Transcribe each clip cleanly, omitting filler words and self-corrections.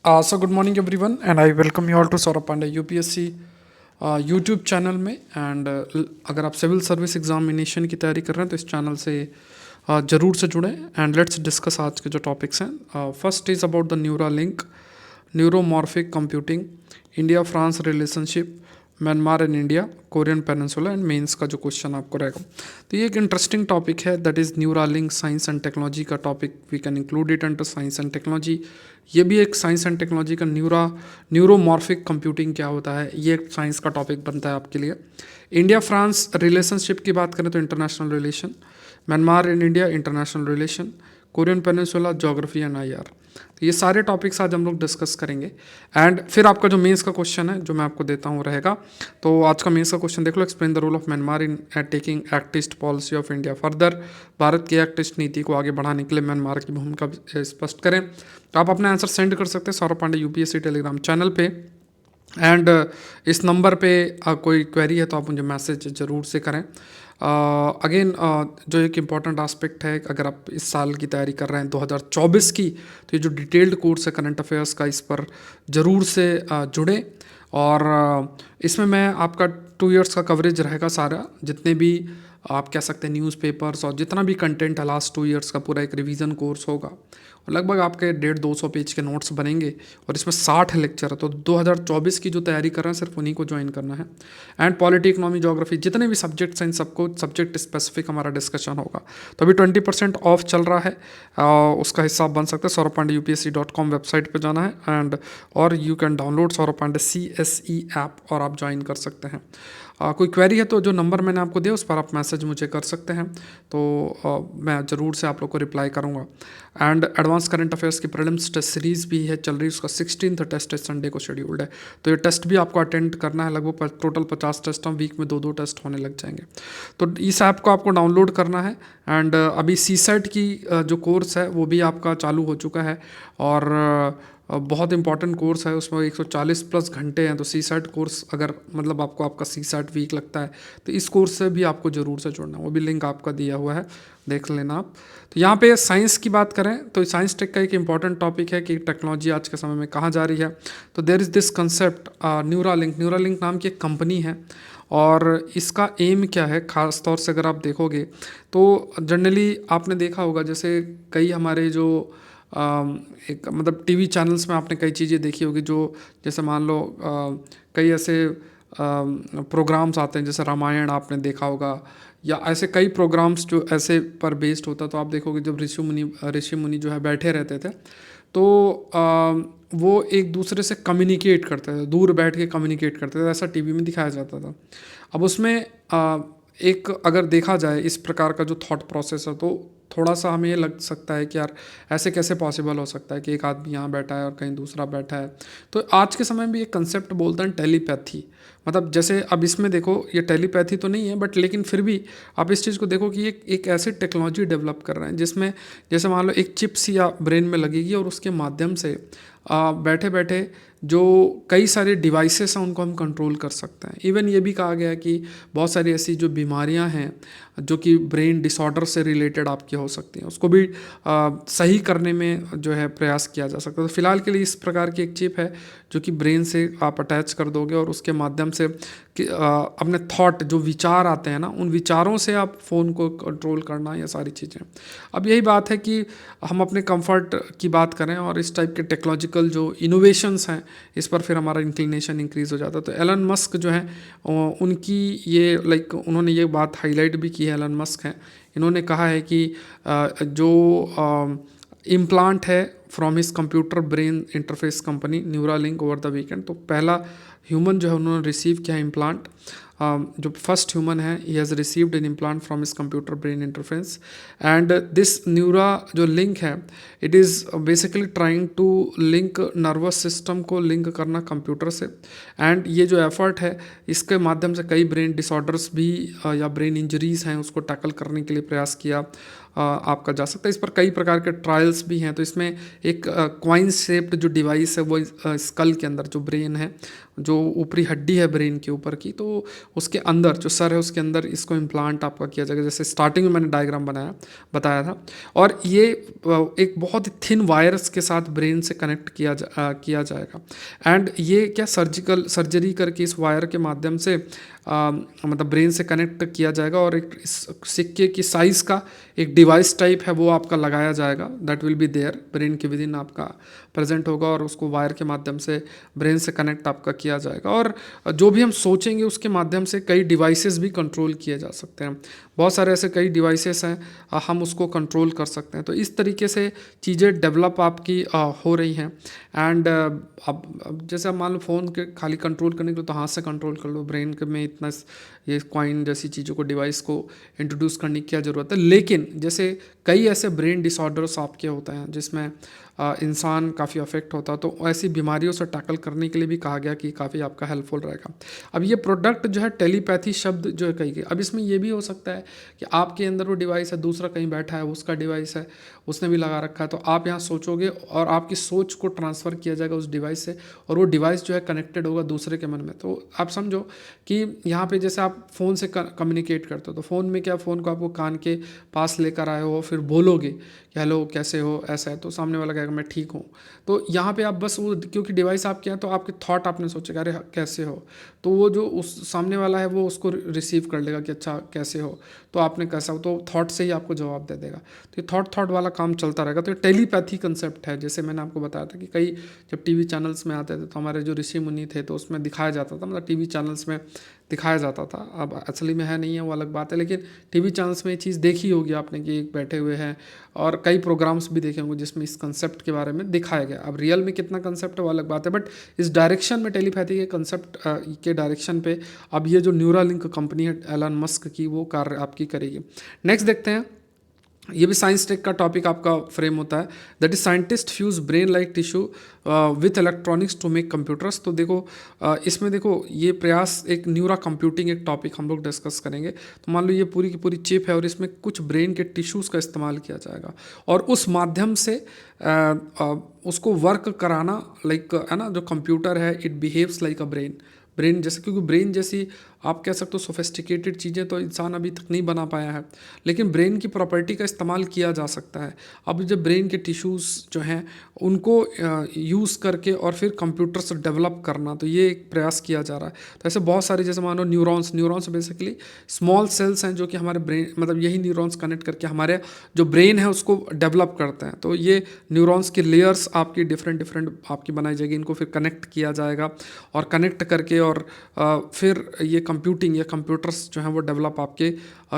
So good morning everyone and I welcome you all to Saurabh Pandey UPSC YouTube channel में and अगर आप civil service examination की तैयारी कर रहे हैं तो इस चैनल से ज़रूर से जुड़ें एंड लेट्स डिस्कस आज के जो टॉपिक्स हैं। First is about the Neuralink, neuromorphic computing, India France relationship, Myanmar and India, Korean peninsula and mains का जो क्वेश्चन आपको रहेगा। तो ये एक इंटरेस्टिंग टॉपिक है, that is Neuralink, science and technology का topic, we can include it under science and technology. ये भी एक साइंस एंड टेक्नोलॉजी का न्यूरोमॉर्फिक कंप्यूटिंग क्या होता है, ये एक साइंस का टॉपिक बनता है आपके लिए। इंडिया फ्रांस रिलेशनशिप की बात करें तो international relation, Myanmar and India international relation, Korean peninsula geography and IR. तो ये सारे टॉपिक्स आज हम लोग डिस्कस करेंगे एंड फिर आपका जो मेंस का क्वेश्चन है जो मैं आपको देता हूँ रहेगा। तो आज का मेंस का क्वेश्चन देख लो, explain the role of Myanmar in taking act east policy of India further. Bharat की एक्ट ईस्ट नीति को आगे बढ़ाने के लिए म्यांमार की भूमिका स्पष्ट करें। तो आप अपना आंसर सेंड कर सकते हैं Saurabh Pandey UPSC Telegram channel पे एंड इस नंबर पे कोई क्वेरी है तो आप मुझे मैसेज ज़रूर से करें। अगेन जो एक इम्पॉर्टेंट एस्पेक्ट है, अगर आप इस साल की तैयारी कर रहे हैं 2024 की, तो ये जो डिटेल्ड कोर्स है करंट अफेयर्स का, इस पर ज़रूर से जुड़ें। और इसमें मैं आपका 2 इयर्स का कवरेज रहेगा, सारा जितने भी आप कह सकते हैं न्यूज़पेपर्स और जितना भी कंटेंट है लास्ट 2 इयर्स का पूरा एक रिवीजन कोर्स होगा और लगभग आपके 150-200 पेज के नोट्स बनेंगे और इसमें 60 लेक्चर है। तो 2024 की जो तैयारी कर रहे हैं सिर्फ उन्हीं को ज्वाइन करना है। एंड पॉलिटी, इकोनॉमी, ज्योग्राफी, जितने भी सब्जेक्ट्स हैं इन सबको सब्जेक्ट स्पेसिफिक हमारा डिस्कशन होगा। तो अभी 20% ऑफ चल रहा है, उसका हिस्सा बन सकता है। सौरभ पांडे UPSC.com वेबसाइट पर जाना है एंड और you can download Saurabh Pandey CSE app और आप ज्वाइन कर सकते हैं। कोई क्वेरी है तो जो नंबर मैंने आपको दिया उस पर आप मैसेज मुझे कर सकते हैं, तो मैं ज़रूर से आप लोग को रिप्लाई करूँगा। एंड एडवांस करंट अफेयर्स की प्रीलिम्स टेस्ट सीरीज़ भी है चल रही है, उसका 16th टेस्ट है, संडे को शेड्यूल्ड है। तो ये टेस्ट भी आपको अटेंड करना है, लगभग टोटल 50 टेस्ट हैं, वीक में 2-2 टेस्ट होने लग जाएंगे। तो इस ऐप को आपको डाउनलोड करना है एंड अभी CSET की जो कोर्स है वो भी आपका चालू हो चुका है और बहुत इंपॉर्टेंट कोर्स है, उसमें 140+ घंटे हैं। तो CSET कोर्स अगर मतलब आपको आपका CSET वीक लगता है तो इस कोर्स से भी आपको ज़रूर से जुड़ना है, वो भी लिंक आपका दिया हुआ है, देख लेना आप। तो यहाँ पे साइंस की बात करें तो साइंस टेक का एक इंपॉर्टेंट टॉपिक है कि टेक्नोलॉजी आज के समय में कहाँ जा रही है। तो there is this concept Neuralink. Neuralink नाम की एक कंपनी है और इसका एम क्या है, ख़ास तौर से अगर आप देखोगे तो जनरली आपने देखा होगा जैसे कई हमारे जो एक मतलब टीवी चैनल्स में आपने कई चीज़ें देखी होगी, जो जैसे मान लो कई ऐसे प्रोग्राम्स आते हैं, जैसे रामायण आपने देखा होगा या ऐसे कई प्रोग्राम्स जो ऐसे पर बेस्ड होता। तो आप देखोगे जब ऋषि मुनि जो है बैठे रहते थे तो वो एक दूसरे से कम्युनिकेट करते थे, दूर बैठ के कम्युनिकेट करते थे, ऐसा टीवी में दिखाया जाता था। अब उसमें एक अगर देखा जाए इस प्रकार का जो थॉट प्रोसेस है तो थोड़ा सा हमें ये लग सकता है कि यार ऐसे कैसे पॉसिबल हो सकता है कि एक आदमी यहाँ बैठा है और कहीं दूसरा बैठा है। तो आज के समय में भी एक कंसेप्ट बोलते हैं टेलीपैथी। मतलब जैसे अब इसमें देखो ये टेलीपैथी तो नहीं है बट लेकिन फिर भी आप इस चीज़ को देखो कि एक ऐसी टेक्नोलॉजी डेवलप कर रहे हैं जिसमें जैसे मान लो एक चिप्स या ब्रेन में लगेगी और उसके माध्यम से बैठे बैठे जो कई सारे डिवाइसेस हैं उनको हम कंट्रोल कर सकते हैं। इवन ये भी कहा गया है कि बहुत सारी ऐसी जो बीमारियां हैं जो कि ब्रेन डिसऑर्डर से रिलेटेड आपकी हो सकती हैं, उसको भी सही करने में जो है प्रयास किया जा सकता है। तो फिलहाल के लिए इस प्रकार की एक चिप है जो कि ब्रेन से आप अटैच कर दोगे और उसके माध्यम से अपने थॉट जो विचार आते हैं ना, उन विचारों से आप फ़ोन को कंट्रोल करना, ये सारी चीज़ें। अब यही बात है कि हम अपने कंफर्ट की बात करें और इस टाइप के टेक्नोलॉजिकल जो इनोवेशंस हैं इस पर फिर हमारा इंक्लिनेशन इंक्रीज़ हो जाता है। तो एलन मस्क जो है उनकी ये उन्होंने ये बात हाईलाइट भी की है। एलन मस्क हैं, इन्होंने कहा है कि जो इम्प्लांट है from his computer brain interface company Neuralink over the weekend, तो पहला ह्यूमन जो है उन्होंने रिसीव किया इम्प्लांट। जो फर्स्ट ह्यूमन है he has received an implant from his computer brain interface and this Neura जो लिंक है it is basically trying to link nervous system को लिंक करना कंप्यूटर से। एंड ये जो एफर्ट है इसके माध्यम से कई ब्रेन डिसऑर्डर्स भी या ब्रेन इंजरीज़ हैं उसको टैकल करने के लिए प्रयास किया आपका जा सकता है। इस पर कई प्रकार के ट्रायल्स भी हैं। तो इसमें एक कॉइन शेप्ड जो डिवाइस है वो स्कल के अंदर, जो ब्रेन है, जो ऊपरी हड्डी है ब्रेन के ऊपर की, तो उसके अंदर जो सर है उसके अंदर इसको इम्प्लांट आपका किया जाएगा, जैसे स्टार्टिंग में मैंने डायग्राम बताया था। और ये एक बहुत ही थिन वायर्स के साथ ब्रेन से कनेक्ट किया जाएगा। एंड ये क्या सर्जरी करके इस वायर के माध्यम से मतलब ब्रेन से कनेक्ट किया जाएगा, और एक सिक्के की साइज़ का एक डिवाइस टाइप है वो आपका लगाया जाएगा, that will be their brain के विद इन आपका प्रेजेंट होगा, और उसको वायर के माध्यम से ब्रेन से कनेक्ट आपका किया जाएगा। और जो भी हम सोचेंगे उसके माध्यम से कई डिवाइसेस भी कंट्रोल किए जा सकते हैं। बहुत सारे ऐसे कई डिवाइसेस हैं, हम उसको कंट्रोल कर सकते हैं। तो इस तरीके से चीज़ें डेवलप आपकी हो रही हैं। एंड अब जैसे आप मान लो फ़ोन के खाली कंट्रोल करने के लिए तो हाथ से कंट्रोल कर लो, ब्रेन में इतना ये कॉइन जैसी चीज़ों को, डिवाइस को इंट्रोड्यूस करने की क्या ज़रूरत है। लेकिन जैसे कई ऐसे ब्रेन डिसऑर्डर्स आपके होते हैं जिसमें इंसान काफ़ी अफेक्ट होता है, तो ऐसी बीमारियों से टैकल करने के लिए भी कहा गया कि काफ़ी आपका हेल्पफुल रहेगा। अब ये प्रोडक्ट जो है टेलीपैथी शब्द जो है कही गई। अब इसमें ये भी हो सकता है कि आपके अंदर वो डिवाइस है, दूसरा कहीं बैठा है, उसका डिवाइस है, उसने भी लगा रखा है, तो आप यहाँ सोचोगे और आपकी सोच को ट्रांसफ़र किया जाएगा उस डिवाइस से, और वो डिवाइस जो है कनेक्टेड होगा दूसरे के मन में। तो आप समझो कि यहाँ पे जैसे आप फ़ोन से कम्युनिकेट करते हो, तो फ़ोन में क्या, फ़ोन को आपको कान के पास लेकर आए हो, फिर बोलोगे कि हेलो कैसे हो, ऐसा है, तो सामने वाला कहेगा मैं ठीक हूँ। तो यहाँ पे आप बस वो, क्योंकि डिवाइस आपके हैं तो आपके थॉट आपने सोचेगा अरे कैसे हो, तो वो जो उस सामने वाला है वो उसको रिसीव कर लेगा कि अच्छा कैसे हो, तो आपने कैसा हो, तो थॉट से ही आपको जवाब दे देगा। तो ये थॉट वाला काम चलता रहेगा। तो ये टेलीपैथी कंसेप्ट है। जैसे मैंने आपको बताया था कि कई जब टीवी चैनल्स में आते थे तो हमारे जो ऋषि मुनि थे तो उसमें दिखाया जाता था, मतलब टीवी चैनल्स में दिखाया जाता था। अब असली में है नहीं है वो अलग बात है, लेकिन टीवी चैनल्स में ये चीज़ देखी होगी आपने कि एक बैठे हुए हैं, और कई प्रोग्राम्स भी देखे होंगे जिसमें इस कंसेप्ट के बारे में दिखाया गया। अब रियल में कितना कंसेप्ट है वो अलग बात है, बट इस डायरेक्शन में टेलीपैथी के कंसेप्ट के डायरेक्शन पे अब ये जो न्यूरालिंक कंपनी है एलन मस्क की, वो कार्य आपकी करेगी। नेक्स्ट देखते हैं, ये भी साइंस टेक का टॉपिक आपका फ्रेम होता है, that is scientist fuse brain like tissue with electronics to make computers. तो देखो इसमें देखो ये प्रयास, एक न्यूरा कंप्यूटिंग एक टॉपिक हम लोग डिस्कस करेंगे। तो मान लो ये पूरी की पूरी चिप है और इसमें कुछ ब्रेन के टिश्यूज़ का इस्तेमाल किया जाएगा, और उस माध्यम से उसको वर्क कराना, लाइक है ना, जो कंप्यूटर है it behaves like a brain जैसे, क्योंकि ब्रेन जैसी आप कह सकते हो सोफिस्टिकेटेड चीज़ें तो इंसान अभी तक नहीं बना पाया है, लेकिन ब्रेन की प्रॉपर्टी का इस्तेमाल किया जा सकता है। अब जब ब्रेन के टिश्यूज़ जो हैं उनको यूज़ करके और फिर कंप्यूटर से डेवलप करना, तो ये एक प्रयास किया जा रहा है। तो ऐसे बहुत सारे, जैसे मानो न्यूरॉन्स बेसिकली स्मॉल सेल्स हैं जो कि हमारे ब्रेन, मतलब यही न्यूरॉन्स कनेक्ट करके हमारे जो ब्रेन है उसको डेवलप करते हैं। तो ये न्यूरॉन्स की लेयर्स आपकी डिफरेंट आपकी बनाई जाएगी, इनको फिर कनेक्ट किया जाएगा, और कनेक्ट करके और फिर ये कंप्यूटिंग या कंप्यूटर्स जो हैं वो डेवलप आपके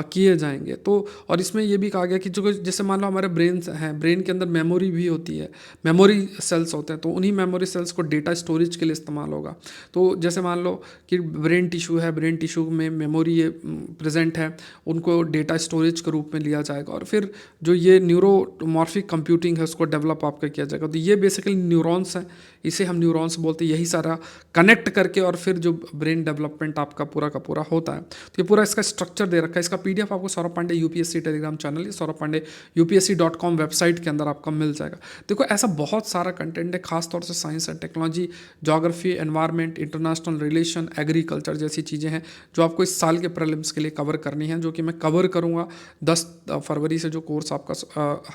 किए जाएंगे। तो और इसमें ये भी कहा गया कि जो जैसे मान लो हमारे ब्रेन हैं, ब्रेन के अंदर मेमोरी भी होती है, मेमोरी सेल्स होते हैं, तो उन्हीं मेमोरी सेल्स को डेटा स्टोरेज के लिए इस्तेमाल होगा। तो जैसे मान लो कि ब्रेन टिश्यू है, ब्रेन टिश्यू में मेमोरी ये प्रेजेंट है, उनको डेटा स्टोरेज के रूप में लिया जाएगा, और फिर जो ये न्यूरोमॉर्फिक कंप्यूटिंग है उसको डेवलप आपका किया जाएगा। तो ये बेसिकली न्यूरॉन्स हैं, इसे हम न्यूरॉन्स बोलते हैं। यही सारा कनेक्ट करके और फिर जो ब्रेन डेवलपमेंट आपका पूरा का पूरा होता है। तो ये पूरा इसका स्ट्रक्चर दे रखा है। इसका पीडीएफ आपको Saurabh Pandey UPSC Telegram channel या सौरभ पांडे UPSC.com वेबसाइट के अंदर आपका मिल जाएगा। देखो ऐसा बहुत सारा कंटेंट है, खासतौर से science and technology, geography, environment, international relation, agriculture जैसी चीज़ें हैं जो आपको इस साल के प्रीलिम्स के लिए कवर करनी है, जो कि मैं कवर करूँगा 10 फरवरी से। जो कोर्स आपका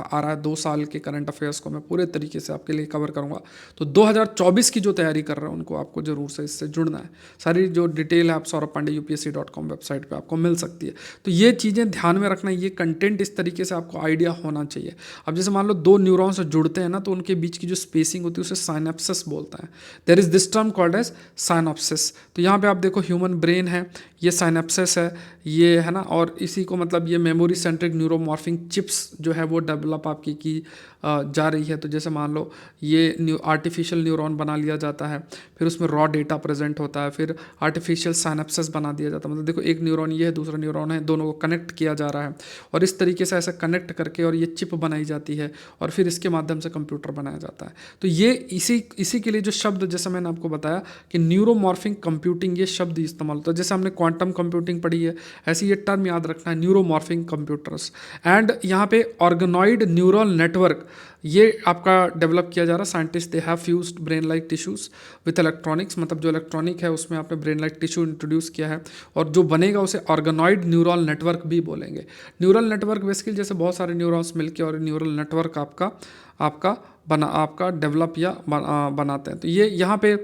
आ रहा है 2 साल के करंट अफेयर्स को मैं पूरे तरीके से आपके लिए कवर करूँगा। तो 2024 की जो तैयारी कर रहे हैं उनको आपको जरूर से इससे जुड़ना है। सारी जो डिटेल है आप सौरभ पांडे UPSC.com वेबसाइट पे आपको मिल सकती है। तो ये चीज़ें ध्यान में रखना, ये कंटेंट इस तरीके से आपको आइडिया होना चाहिए। अब जैसे मान लो 2 न्यूरॉन्स जुड़ते हैं ना, तो उनके बीच की जो स्पेसिंग होती है उसे साइनेप्सिस बोलता है। There is this term called as synapsis. तो यहाँ पे आप देखो ह्यूमन ब्रेन है, ये साइनेप्सिस है, ये है ना, और इसी को मतलब ये मेमोरी सेंट्रिक न्यूरोमॉर्फिंग चिप्स जो है वो डेवलप आपकी की जा रही है। तो जैसे मान लो ये आर्टिफिशियल न्यूरॉन बना लिया जाता है, फिर उसमें रॉ डेटा प्रेजेंट होता है, फिर आर्टिफिशियल साइनेप्सिस बना दिया जाता है। मतलब देखो एक न्यूरॉन ये है, दूसरा न्यूरॉन है, दोनों दोनों को कनेक्ट किया जा रहा है और इस तरीके से ऐसे कनेक्ट करके और ये चिप बनाई जाती है और फिर इसके माध्यम से कंप्यूटर बनाया जाता है। तो ये इसी के लिए जो शब्द जैसा मैंने आपको बताया कि न्यूरोमॉर्फिक कंप्यूटिंग, ये शब्द इस्तेमाल होता है। जैसे हमने क्वांटम कंप्यूटिंग पढ़ी है, ऐसे ये टर्म याद रखना है, न्यूरोमॉर्फिक कंप्यूटर्स। एंड यहाँ पे ऑर्गेनॉइड न्यूरल नेटवर्क ये आपका डेवलप किया जा रहा है। Scientist they have fused brain like tissues with electronics, मतलब जो इलेक्ट्रॉनिक है उसमें आपने ब्रेन लाइक टिश्यू इंट्रोड्यूस किया है और जो बनेगा उसे ऑर्गेनॉइड न्यूरल नेटवर्क भी बोलेंगे। न्यूरल नेटवर्क बेसिकली जैसे बहुत सारे न्यूरॉन्स मिलके और न्यूरल नेटवर्क आपका डेवलप या बनाते हैं। तो ये यहाँ पे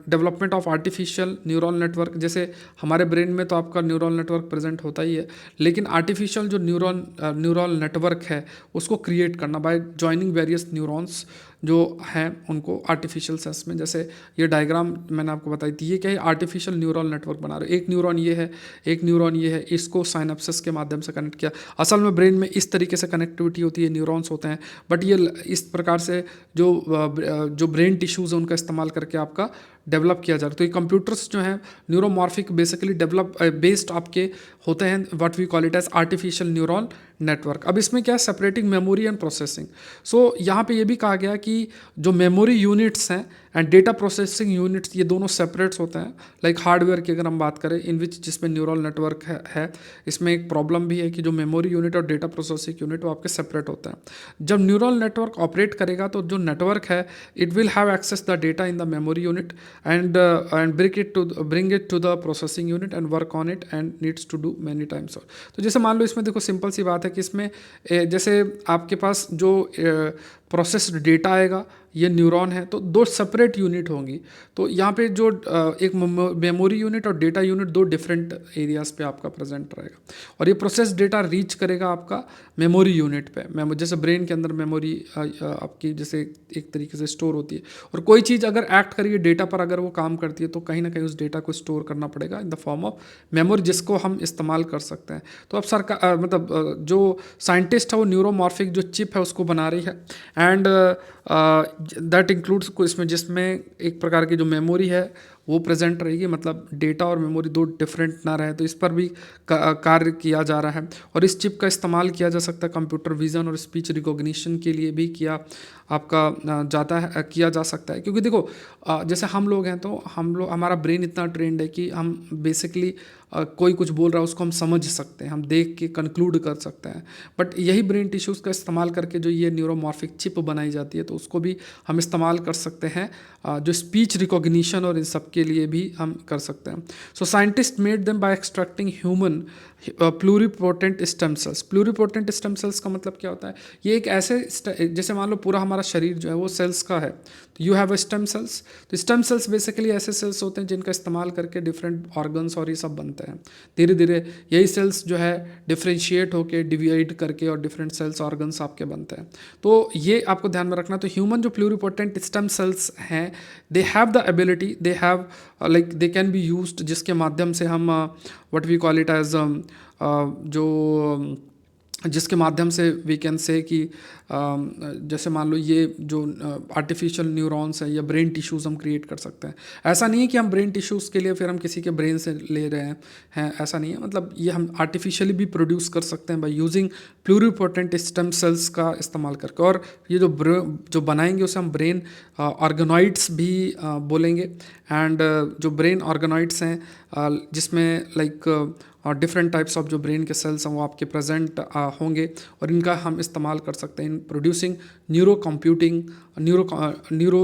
development of artificial neural network, जैसे हमारे ब्रेन में तो आपका न्यूरल नेटवर्क प्रेजेंट होता ही है, लेकिन आर्टिफिशियल जो न्यूरल नेटवर्क है उसको क्रिएट करना बाय जॉइनिंग वेरियस न्यूरॉन्स जो हैं उनको आर्टिफिशियल सेंस में। जैसे ये डायग्राम मैंने आपको बताई थी, ये क्या है, आर्टिफिशियल न्यूरल नेटवर्क बना रहे हो। एक न्यूरॉन ये है, एक न्यूरॉन ये है, इसको साइनेप्सिस के माध्यम से कनेक्ट किया। असल में ब्रेन में इस तरीके से कनेक्टिविटी होती है, न्यूरॉन्स होते हैं, बट ये इस प्रकार से जो ब्रेन टिश्यूज़ है उनका इस्तेमाल करके आपका डेवलप किया जा रहा है। तो ये कंप्यूटर्स जो हैं न्यूरोमॉर्फिक बेसिकली डेवलप बेस्ड आपके होते हैं, what we call it as artificial neural network. अब इसमें क्या है, separating memory and processing. So यहाँ पे ये भी कहा गया कि जो मेमोरी यूनिट्स हैं एंड डेटा प्रोसेसिंग यूनिट्स, ये दोनों सेपरेट्स होते हैं। लाइक हार्डवेयर की अगर हम बात करें इन विच जिसमें न्यूरल नेटवर्क है, इसमें एक प्रॉब्लम भी है कि जो मेमोरी यूनिट और डेटा प्रोसेसिंग यूनिट वो आपके सेपरेट होते हैं। जब न्यूरल नेटवर्क ऑपरेट करेगा तो जो नेटवर्क है it will have access the data in the memory unit and bring it to the processing unit and work on it and needs to do many times और। तो जैसे मान लो इसमें देखो सिंपल सी बात है कि इसमें जैसे आपके पास जो प्रोसेस्ड डेटा आएगा, ये न्यूरॉन है, तो दो सेपरेट यूनिट होंगी। तो यहाँ पे जो एक मेमोरी यूनिट और डेटा यूनिट दो डिफरेंट एरियाज़ पे आपका प्रेजेंट रहेगा और ये प्रोसेस डेटा रीच करेगा आपका मेमोरी यूनिट पे। जैसे ब्रेन के अंदर मेमोरी आपकी जैसे एक तरीके से स्टोर होती है और कोई चीज़ अगर एक्ट करिए डेटा पर, अगर वो काम करती है तो कहीं ना कहीं उस डेटा को स्टोर करना पड़ेगा in the form of memory, जिसको हम इस्तेमाल कर सकते हैं। तो अब सरकार जो साइंटिस्ट है वो न्यूरोमॉर्फिक जो चिप है उसको बना रही है एंड दैट इंक्लूड्स इसमें जिसमें एक प्रकार की जो मेमोरी है वो प्रेजेंट रहेगी, मतलब डेटा और मेमोरी दो डिफरेंट ना रहे, तो इस पर भी कार्य किया जा रहा है। और इस चिप का इस्तेमाल किया जा सकता है कंप्यूटर विजन और स्पीच रिकॉग्निशन के लिए भी किया जा सकता है। क्योंकि देखो जैसे हम लोग हैं तो हमारा ब्रेन इतना ट्रेंड है कि हम बेसिकली कोई कुछ बोल रहा है उसको हम समझ सकते हैं, हम देख के कंक्लूड कर सकते हैं। बट यही ब्रेन टिश्यूज़ का इस्तेमाल करके जो ये न्यूरोमॉर्फिक चिप बनाई जाती है तो उसको भी हम इस्तेमाल कर सकते हैं जो स्पीच रिकॉग्निशन और इन सब के लिए भी हम कर सकते हैं। So scientist made them by extracting human pluripotent stem sales. Pluripotent stem sales का मतलब क्या होता है, ये एक ऐसे जैसे मान लो पूरा हमारा शरीर जो है वो सेल्स का है, तो you have a stem cells. तो स्टेम सेल्स बेसिकली ऐसे सेल्स होते हैं जिनका इस्तेमाल करके डिफरेंट ऑर्गन्स और ये सब बनते हैं। धीरे धीरे यही सेल्स जो है डिफ्रेंशिएट होके डिवाइड करके और डिफरेंट सेल्स ऑर्गन्स आपके बनते हैं। तो ये आपको ध्यान में रखना। तो ह्यूमन जो प्लूरिपोटेंट स्टेम सेल्स हैं, they have the ability, they have like they can be used, जिसके माध्यम से हम what we call it as जिसके माध्यम से वी कैन से कि जैसे मान लो ये जो आर्टिफिशियल न्यूरॉन्स हैं या ब्रेन टिश्यूज़ हम क्रिएट कर सकते हैं। ऐसा नहीं है कि हम ब्रेन टिश्यूज़ के लिए फिर हम किसी के ब्रेन से ले रहे हैं, ऐसा नहीं है। मतलब ये हम आर्टिफिशियली भी प्रोड्यूस कर सकते हैं by using pluripotent stem sales का इस्तेमाल करके। और ये जो बनाएंगे उसे हम ब्रेन ऑर्गेनॉइड्स भी बोलेंगे। एंड जो ब्रेन ऑर्गेनॉइड्स हैं जिसमें लाइक और डिफरेंट टाइप्स ऑफ जो ब्रेन के सेल्स हैं वो आपके प्रेजेंट होंगे और इनका हम इस्तेमाल कर सकते हैं इन प्रोड्यूसिंग न्यूरो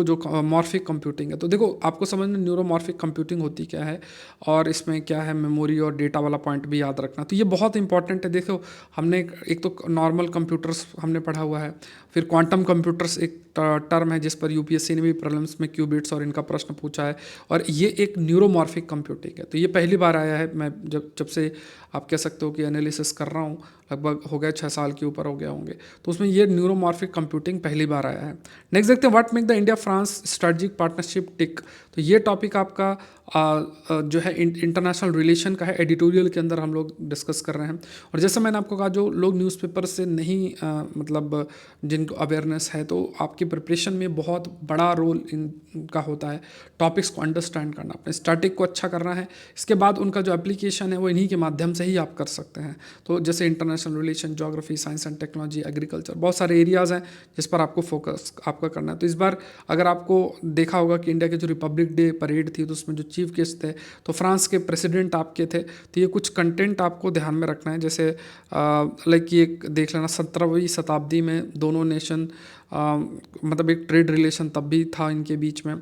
जो मॉर्फिक कंप्यूटिंग है। तो देखो आपको समझना न्यूरोमॉर्फिक कंप्यूटिंग होती क्या है और इसमें क्या है, मेमोरी और डेटा वाला पॉइंट भी याद रखना। तो ये बहुत इंपॉर्टेंट है। देखो हमने एक तो नॉर्मल कंप्यूटर्स हमने पढ़ा हुआ है, फिर क्वांटम कंप्यूटर्स एक टर्म है जिस पर यूपीएससी ने भी प्रीलिम्स में क्यूबिट्स और इनका प्रश्न पूछा है, और ये एक न्यूरोमॉर्फिक कंप्यूटिंग है। तो ये पहली बार आया है, मैं जब से आप कह सकते हो कि एनालिसिस कर रहा हूँ लगभग हो गया 6 साल के ऊपर हो गया होंगे। तो उसमें ये न्यूरोमॉर्फिक कंप्यूटिंग पहली बार आया है। नेक्स्ट देखते हैं what make the India France strategic partnership tick. तो ये टॉपिक आपका जो है इंटरनेशनल रिलेशन का है, एडिटोरियल के अंदर हम लोग डिस्कस कर रहे हैं। और जैसे मैंने आपको कहा, जो लोग न्यूज़पेपर से नहीं मतलब जिनको अवेयरनेस है, तो आपकी प्रिपरेशन में बहुत बड़ा रोल इनका होता है टॉपिक्स को अंडरस्टैंड करना, अपने स्टैटिक को अच्छा करना है। इसके बाद उनका जो एप्लीकेशन है वो इन्हीं के माध्यम से ही आप कर सकते हैं। तो जैसे international relation, geography, science and technology, agriculture, बहुत सारे एरियाज़ हैं जिस पर आपको फोकस आपका करना है। तो इस बार अगर आपको देखा होगा कि इंडिया की जो रिपब्लिक डे परेड थी, तो उसमें जो चीफ गेस्ट थे तो फ्रांस के प्रेसिडेंट आपके थे। तो ये कुछ कंटेंट आपको ध्यान में रखना है। जैसे लाइक ये देख लेना, 17वीं शताब्दी में दोनों नेशन मतलब एक ट्रेड रिलेशन तब भी था इनके बीच में।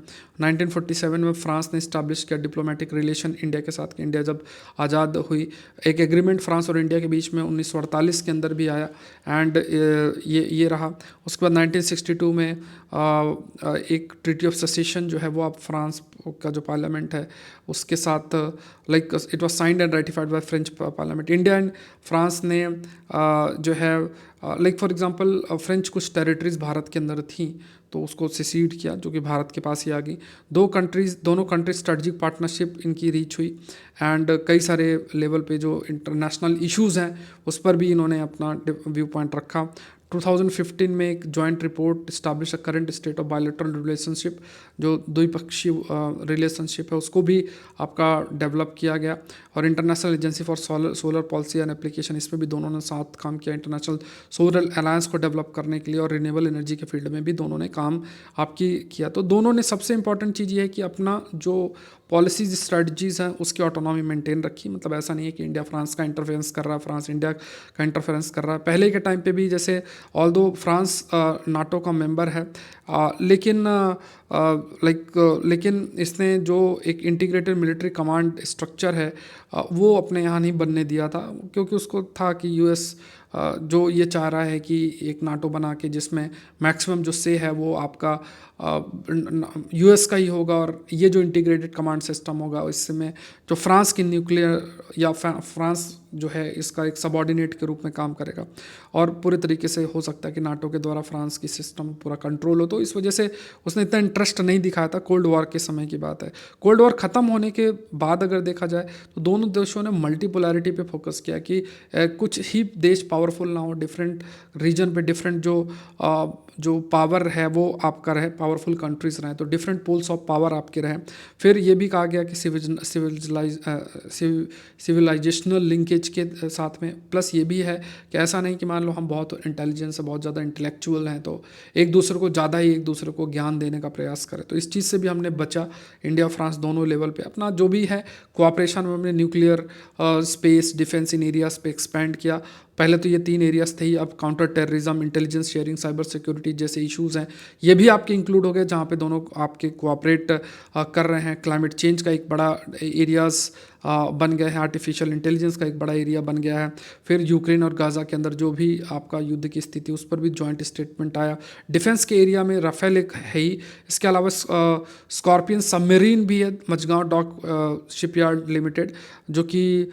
1947 में फ्रांस ने इस्टेब्लिश किया डिप्लोमेटिक रिलेशन इंडिया के साथ, कि इंडिया जब आज़ाद हुई, एक एग्रीमेंट फ्रांस और इंडिया के बीच में 1948 के अंदर भी आया। एंड ये रहा। उसके बाद 1962 में एक ट्रीटी ऑफ सेसेशन जो है वो अब फ्रांस का जो पार्लियामेंट है उसके साथ like it was signed and ratified by French parliament. India and France ने जो है लाइक फॉर एग्जांपल फ्रेंच कुछ टेरिटरीज भारत के अंदर थी तो उसको सेसीड किया, जो कि भारत के पास ही आ गई। दोनों कंट्रीज स्ट्रेटजिक पार्टनरशिप इनकी रीच हुई। एंड कई सारे लेवल पे जो इंटरनेशनल इश्यूज़ हैं उस पर भी इन्होंने अपना व्यू पॉइंट रखा। 2015 में एक joint report establish a current state of bilateral relationship, जो द्विपक्षीय रिलेशनशिप है उसको भी आपका डेवलप किया गया। और international agency for solar policy and application, इसमें भी दोनों ने साथ काम किया इंटरनेशनल सोलर अलायंस को डेवलप करने के लिए। और रिन्यूएबल एनर्जी के फील्ड में भी दोनों ने काम आपकी किया। तो दोनों ने सबसे इंपॉर्टेंट चीज़ ये है कि अपना जो पॉलिसीज स्ट्रेटजीज़ हैं उसकी ऑटोनॉमी मेंटेन रखी। मतलब ऐसा नहीं है कि इंडिया फ्रांस का इंटरफेरेंस कर रहा है, फ्रांस इंडिया का इंटरफेरेंस कर रहा है। पहले के टाइम पे भी जैसे ऑल्दो फ्रांस नाटो का मेंबर है, लेकिन लेकिन इसने जो एक इंटीग्रेटेड मिलिट्री कमांड स्ट्रक्चर है वो अपने यहाँ नहीं बनने दिया था, क्योंकि उसको था कि यूएस जो ये चाह रहा है कि एक नाटो बना के जिसमें मैक्सिमम जो से है वो आपका यूएस का ही होगा। और ये जो इंटीग्रेटेड कमांड सिस्टम होगा इसमें जो फ्रांस की न्यूक्लियर या फ्रांस जो है इसका एक सबऑर्डिनेट के रूप में काम करेगा। और पूरे तरीके से हो सकता है कि नाटो के द्वारा फ्रांस की सिस्टम पूरा कंट्रोल हो। तो इस वजह से उसने इतना इंटरेस्ट नहीं दिखाया था। कोल्ड वॉर के समय की बात है। कोल्ड वॉर ख़त्म होने के बाद अगर देखा जाए तो दोनों देशों ने मल्टीपोलैरिटी पे फोकस किया कि कुछ ही देश पावरफुल ना हो, डिफरेंट रीजन पे डिफरेंट जो पावर है वो आपका रहे, पावरफुल कंट्रीज रहें, तो डिफरेंट पोल्स ऑफ पावर आपके रहें। फिर ये भी कहा गया कि सिविलाइजेशनल लिंकेज के साथ में प्लस ये भी है कि ऐसा नहीं कि मान लो हम बहुत इंटेलिजेंस है, बहुत ज़्यादा इंटेलेक्चुअल हैं तो एक दूसरे को ज़्यादा ही एक दूसरे को ज्ञान देने का प्रयास करें। तो इस चीज़ से भी हमने बचा। इंडिया फ्रांस दोनों लेवल पे अपना जो भी है कोऑपरेशन में हमने nuclear, space, defence in areas पे एक्सपैंड किया। पहले तो ये 3 एरियाज थे ही, अब counter terrorism, intelligence sharing, cyber security जैसे इश्यूज़ हैं ये भी आपके इंक्लूड हो गए, जहाँ पे दोनों आपके कोऑपरेट कर रहे हैं। क्लाइमेट चेंज का एक बड़ा एरियाज़ बन गया है, आर्टिफिशियल इंटेलिजेंस का एक बड़ा एरिया बन गया है। फिर यूक्रेन और गाज़ा के अंदर जो भी आपका युद्ध की स्थिति उस पर भी जॉइंट स्टेटमेंट आया। डिफेंस के एरिया में राफेल एक है ही, इसके अलावा स्कॉर्पियन सबमरीन भी है, मझगांव डॉक शिपयार्ड लिमिटेड, जो कि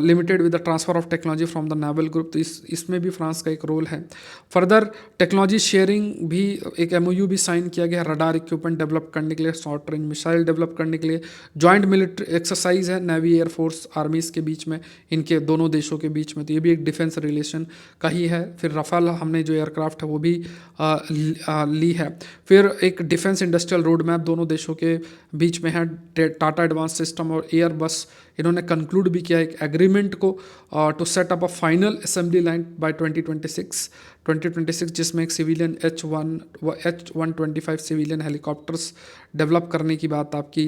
limited with the transfer of technology from the naval group. तो इसमें भी फ्रांस का एक रोल है। फर्दर टेक्नोलॉजी शेयरिंग भी एक एमओयू भी साइन किया गया, रडार इक्विपमेंट डेवलप करने के लिए, शॉर्ट रेंज मिसाइल डेवलप करने के लिए। जॉइंट मिलिट्री एक्सरसाइज है नेवी, एयरफोर्स, आर्मीज़ के बीच में, इनके दोनों देशों के बीच में। तो ये भी एक डिफेंस रिलेशन का ही है। फिर रफाल हमने जो एयरक्राफ्ट है वो भी ली है। फिर एक डिफेंस इंडस्ट्रियल रोड मैप दोनों देशों के बीच में है। टाटा एडवांस सिस्टम और एयरबस इन्होंने कंक्लूड भी किया एक एग्रीमेंट को to set up a final assembly line by 2026, जिसमें एक civilian H125 civilian helicopters develop करने की बात आपकी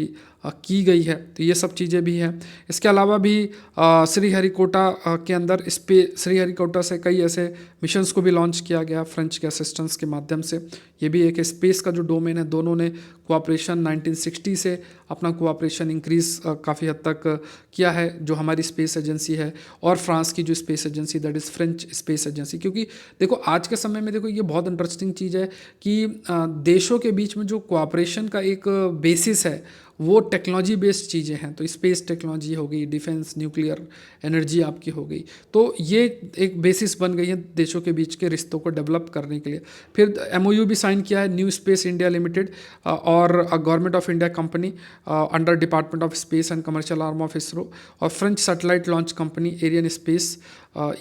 की गई है। तो ये सब चीज़ें भी हैं। इसके अलावा भी श्रीहरिकोटा के अंदर श्रीहरिकोटा से कई ऐसे मिशंस को भी लॉन्च किया गया फ्रेंच के असिस्टेंस के माध्यम से। ये भी एक स्पेस का जो डोमेन है, दोनों ने कोऑपरेशन 1960 से अपना कोऑपरेशन इंक्रीज़ काफ़ी हद तक किया है, जो हमारी स्पेस एजेंसी है और फ्रांस की जो space agency that is French space agency. क्योंकि देखो आज के समय में देखो ये बहुत इंटरेस्टिंग चीज़ है कि देशों के बीच में जो कोऑपरेशन का एक बेसिस है वो टेक्नोलॉजी बेस्ड चीज़ें हैं। तो स्पेस टेक्नोलॉजी हो गई, डिफेंस, न्यूक्लियर एनर्जी आपकी हो गई। तो ये एक बेसिस बन गई है देशों के बीच के रिश्तों को डेवलप करने के लिए। फिर एमओयू भी साइन किया है न्यू स्पेस इंडिया लिमिटेड और government of India company under department of space and commercial arm of ISRO और French satellite launch company Arianespace,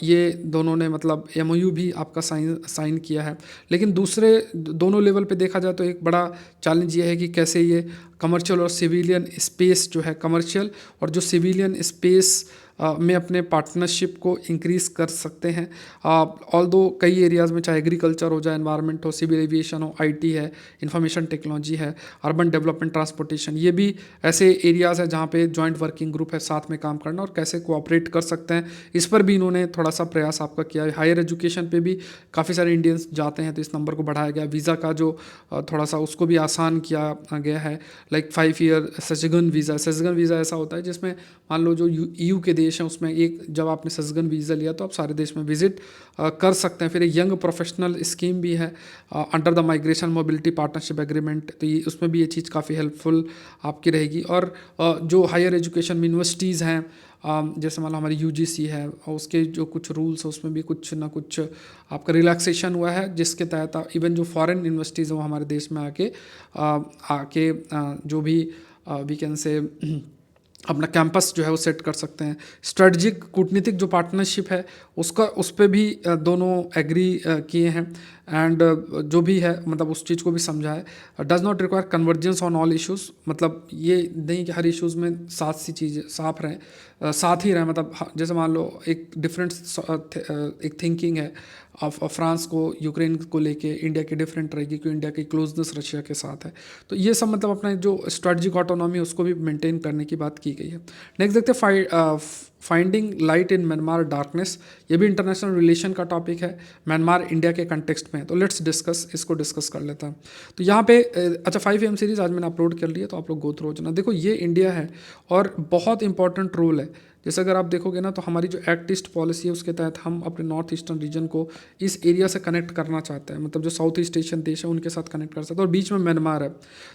ये दोनों ने मतलब एमओयू भी आपका साइन किया है। लेकिन दूसरे दोनों लेवल पे देखा जाए तो एक बड़ा चैलेंज ये है कि कैसे ये कमर्शियल और सिविलियन स्पेस जो है, कमर्शियल और जो सिविलियन स्पेस में अपने पार्टनरशिप को इंक्रीज़ कर सकते हैं। ऑल दो कई एरियाज़ में, चाहे एग्रीकल्चर हो, जाए एनवायरनमेंट हो, सिविल एविएशन हो, आईटी है, इंफॉर्मेशन टेक्नोलॉजी है, अर्बन डेवलपमेंट, ट्रांसपोर्टेशन, ये भी ऐसे एरियाज़ हैं जहाँ पे जॉइंट वर्किंग ग्रुप है साथ में काम करना और कैसे कोऑपरेट कर सकते हैं, इस पर भी इन्होंने थोड़ा सा प्रयास आपका किया है। हायर एजुकेशन पे भी काफ़ी सारे इंडियंस जाते हैं तो इस नंबर को बढ़ाया गया। वीज़ा का जो थोड़ा सा उसको भी आसान किया गया है, लाइक 5 ईयर सशगन वीज़ा। सशगन वीज़ा ऐसा होता है जिसमें मान लो जो ईयू के देश हैं उसमें एक जब आपने सशगन वीज़ा लिया तो आप सारे देश में विजिट कर सकते हैं। फिर एक यंग प्रोफेशनल स्कीम भी है under the migration mobility partnership agreement, तो ये उसमें भी ये चीज़ काफ़ी हेल्पफुल आपकी रहेगी। और जो हायर एजुकेशन में यूनिवर्सिटीज़ हैं, जैसे मान लो हमारी यूजीसी है और उसके जो कुछ रूल्स हैं उसमें भी कुछ ना कुछ आपका रिलैक्सेशन हुआ है, जिसके तहत इवन जो फॉरेन यूनिवर्सिटीज़ हैं वो हमारे देश में आके जो भी वी कैन से अपना कैंपस जो है वो सेट कर सकते हैं। स्ट्रेटजिक कूटनीतिक जो पार्टनरशिप है उसका उस पर भी दोनों एग्री किए हैं एंड जो भी है मतलब उस चीज़ को भी समझा है। Does not require convergence on all issues, मतलब ये नहीं कि हर इश्यूज़ में साथ सी चीज़ें साथ ही रहें। मतलब जैसे मान लो एक डिफरेंट एक थिंकिंग है फ्रांस को यूक्रेन को लेके, इंडिया की डिफरेंट रहेगी क्योंकि इंडिया की क्लोजनेस रशिया के साथ है। तो ये सब मतलब अपना जो स्ट्रेटजिक ऑटोनॉमी उसको भी मेंटेन करने की बात की गई है। नेक्स्ट देखते हैं finding light in Myanmar darkness, ये भी इंटरनेशनल रिलेशन का टॉपिक है म्यांमार इंडिया के कंटेक्स्ट में। तो लेट्स इसको डिस्कस कर लेते हैं। तो यहाँ पे अच्छा 5 AM सीरीज़ आज मैंने अपलोड कर लिया तो आप लोग गो थ्रू हो जाना। देखो ये इंडिया है और बहुत इंपॉर्टेंट रोल है। जैसे अगर आप देखोगे ना तो हमारी जो एक्ट ईस्ट पॉलिसी है उसके तहत हम अपने नॉर्थ ईस्टर्न रीजन को इस एरिया से कनेक्ट करना चाहते हैं, मतलब जो साउथ ईस्ट एशियन देश है उनके साथ कनेक्ट कर सकते हैं। और बीच में म्यांमार है,